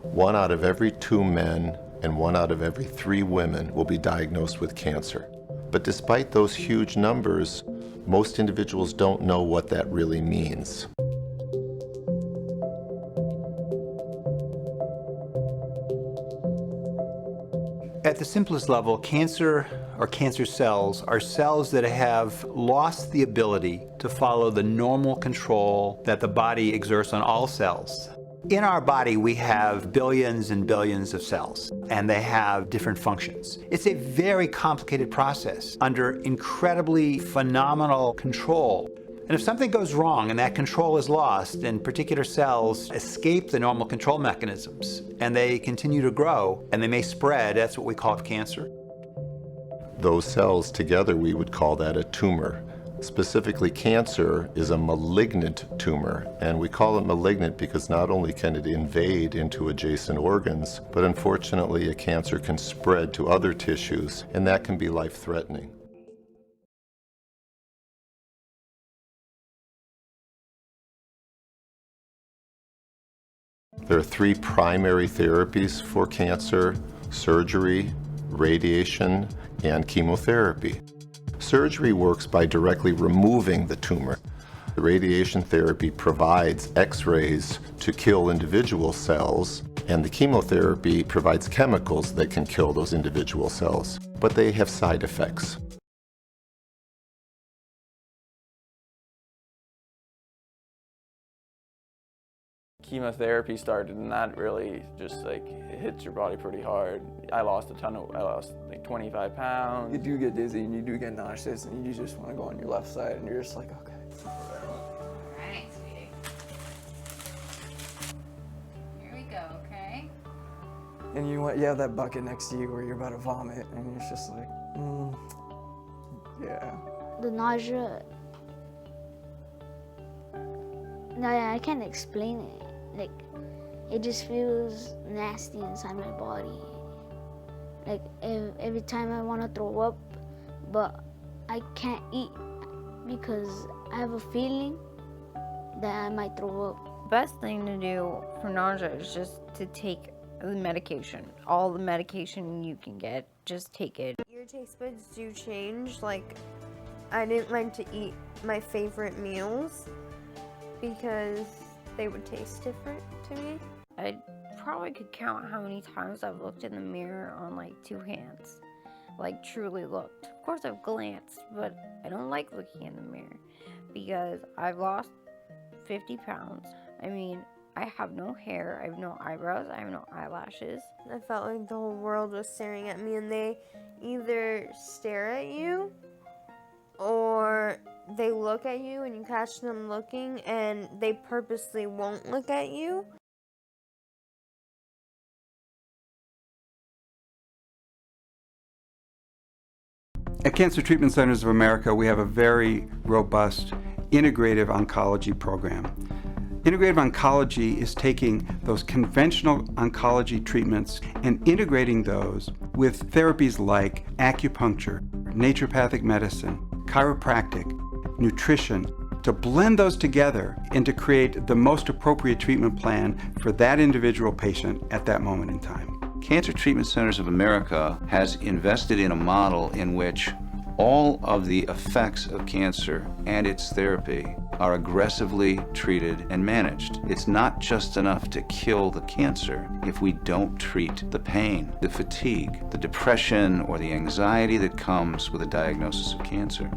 1 out of every 2 men and 1 out of every 3 women will be diagnosed with cancer. But despite those huge numbers, most individuals don't know what that really means. At the simplest level, cancer or cancer cells are cells that have lost the ability to follow the normal control that the body exerts on all cells. In our body, we have billions and billions of cells, and they have different functions. It's a very complicated process under incredibly phenomenal control. And if something goes wrong and that control is lost, then particular cells escape the normal control mechanisms, and they continue to grow, and they may spread. That's what we call cancer. Those cells together, we would call that a tumor. Specifically, cancer is a malignant tumor, and we call it malignant because not only can it invade into adjacent organs, but unfortunately a cancer can spread to other tissues, and that can be life-threatening. There are 3 primary therapies for cancer: surgery, radiation, and chemotherapy. Surgery works by directly removing the tumor. The radiation therapy provides X-rays to kill individual cells, and the chemotherapy provides chemicals that can kill those individual cells, but they have side effects. Chemotherapy started, and that really just like hits your body pretty hard. I lost like 25 pounds. You do get dizzy and you do get nauseous and you just want to go on your left side and you're just like, okay. All right, sweetie. Here we go, okay? And you have that bucket next to you where you're about to vomit and it's just like, yeah. The nausea, I can't explain it. Like, it just feels nasty inside my body. Like, every time I want to throw up, but I can't eat because I have a feeling that I might throw up. Best thing to do for nausea is just to take the medication. All the medication you can get, just take it. Your taste buds do change. Like, I didn't like to eat my favorite meals because they would taste different to me. I probably could count how many times I've looked in the mirror on like 2 hands. Like, truly looked. Of course I've glanced, but I don't like looking in the mirror because I've lost 50 pounds. I mean, I have no hair, I have no eyebrows, I have no eyelashes. I felt like the whole world was staring at me, and they either stare at you or they look at you and you catch them looking and they purposely won't look at you. At Cancer Treatment Centers of America, we have a very robust integrative oncology program. Integrative oncology is taking those conventional oncology treatments and integrating those with therapies like acupuncture, naturopathic medicine, chiropractic, nutrition, to blend those together and to create the most appropriate treatment plan for that individual patient at that moment in time. Cancer Treatment Centers of America has invested in a model in which all of the effects of cancer and its therapy are aggressively treated and managed. It's not just enough to kill the cancer if we don't treat the pain, the fatigue, the depression, or the anxiety that comes with a diagnosis of cancer.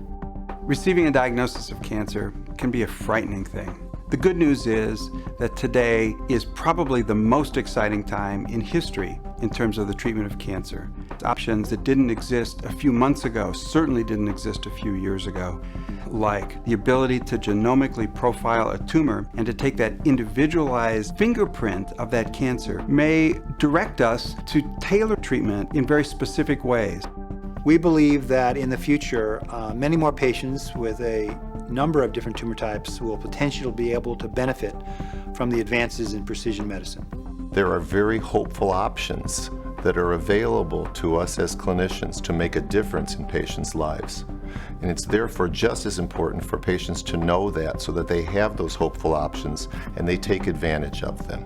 Receiving a diagnosis of cancer can be a frightening thing. The good news is that today is probably the most exciting time in history in terms of the treatment of cancer. Options that didn't exist a few months ago certainly didn't exist a few years ago, like the ability to genomically profile a tumor and to take that individualized fingerprint of that cancer may direct us to tailor treatment in very specific ways. We believe that in the future, many more patients with a number of different tumor types will potentially be able to benefit from the advances in precision medicine. There are very hopeful options that are available to us as clinicians to make a difference in patients' lives. And it's therefore just as important for patients to know that so that they have those hopeful options and they take advantage of them.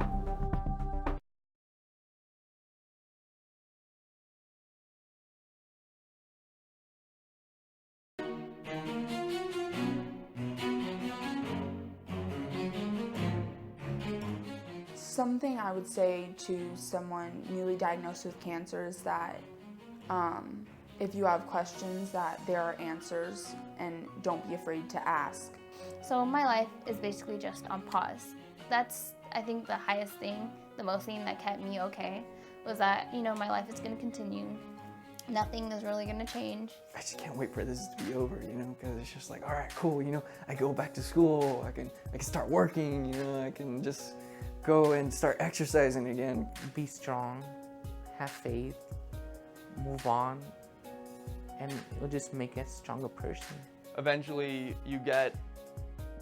Something I would say to someone newly diagnosed with cancer is that if you have questions, that there are answers, and don't be afraid to ask. So my life is basically just on pause. That's, I think, the highest thing, the most thing that kept me okay, was that, you know, my life is going to continue. Nothing is really going to change. I just can't wait for this to be over, you know, because it's just like, all right, cool, you know, I go back to school, I can start working, you know, I can just go and start exercising again. Be strong, have faith, move on, and it'll just make a stronger person. Eventually, you get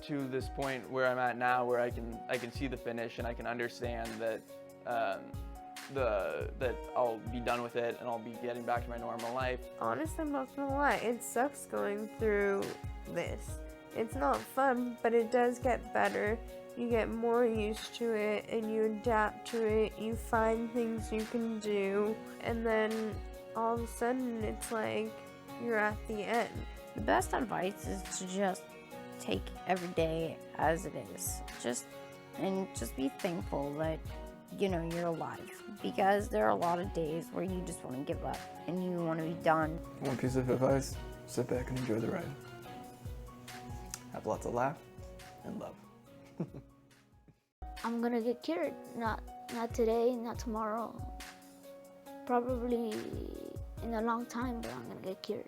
to this point where I'm at now, where I can see the finish, and I can understand that that I'll be done with it and I'll be getting back to my normal life. Honestly, I'm not gonna lie, it sucks going through this. It's not fun, but it does get better. You get more used to it and you adapt to it. You find things you can do, and then all of a sudden it's like you're at the end. The best advice is to just take every day as it is. Just be thankful that, you know, you're alive, because there are a lot of days where you just want to give up and you want to be done. One piece of advice, sit back and enjoy the ride. Have lots of laugh and love. I'm gonna get cured. Not today, not tomorrow. Probably in a long time, but I'm gonna get cured.